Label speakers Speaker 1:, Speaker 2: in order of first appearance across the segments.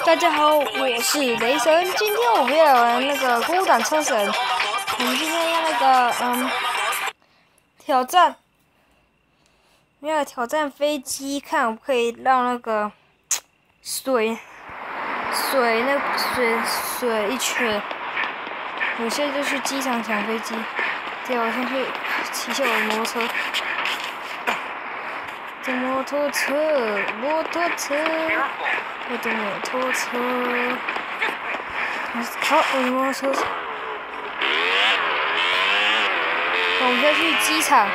Speaker 1: 大家好，我是雷神。今天我们要玩那个孤胆车神。我们今天要那个挑战，要挑战飞机，看我可以让那个水一圈。我现在就去机场抢飞机。对，我先去骑一下我的摩托车。这摩托车，我的摩托车。好，我的摩托车。我们先去机场。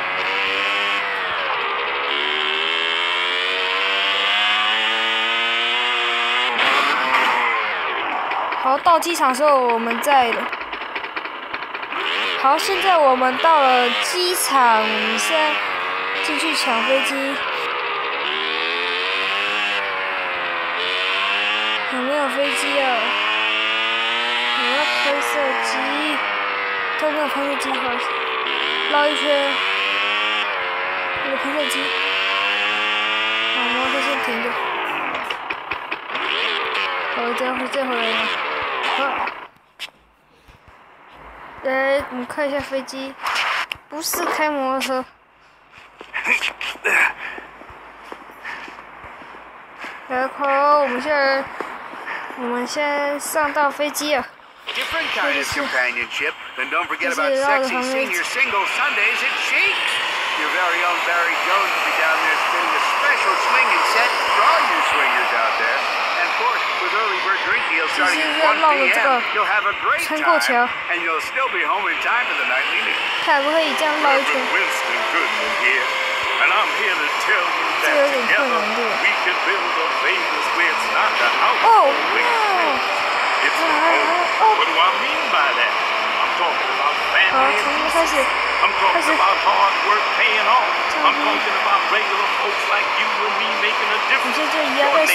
Speaker 1: 好，到机场的时候我们再。好，现在我们到了机场，我们现在进去抢飞机。有没有飞机啊？我要拍摄机，都没有拍摄机，好，绕一圈。我的拍摄机，好，摩托车先停着。好，再回来了。好。来，我们看一下飞机，不是开摩托车。来，好，我们现在上到飞机了。这就是绕着旁边。
Speaker 2: Your very own Barry Jones will be down there spinning a special swinging set for all you swingers out there. And of course, with early bird drink deals starting at 1 p.m., you'll have a great time, and you'll still be home in time for the nightly news.
Speaker 1: 看不可以这样绕一圈。
Speaker 2: Winston Goodman here, and I'm here to tell you that together we can build a famous where it's not the house.
Speaker 1: Oh,
Speaker 2: it's the home. What do I mean by that? I'm talking about family and peace. I'm talking about hard work paying off. I'm talking about regular folks like you and me making a difference. Your neighborhood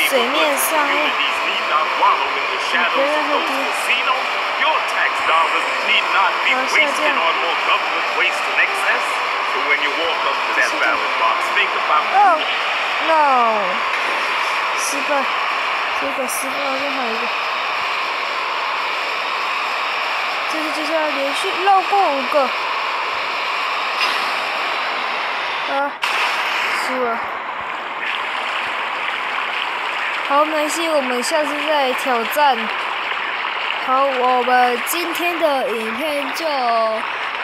Speaker 2: communities need not wallow in the shadows of those casinos. Your tax dollars need not be wasted on more government waste and excess. So when you walk up to that ballot box, think about
Speaker 1: Oh, no. 失败，结果失败，好像还有一个。接下来连续绕过5个。输了。好，没关系，我们下次再挑战。好，我们今天的影片就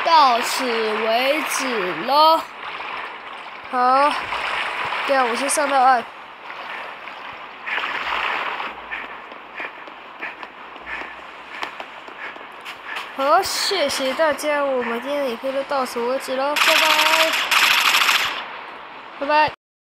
Speaker 1: 到此为止咯。好，对啊，我先上到岸。好，谢谢大家，我们今天的影片就到此为止咯，拜拜。拜拜。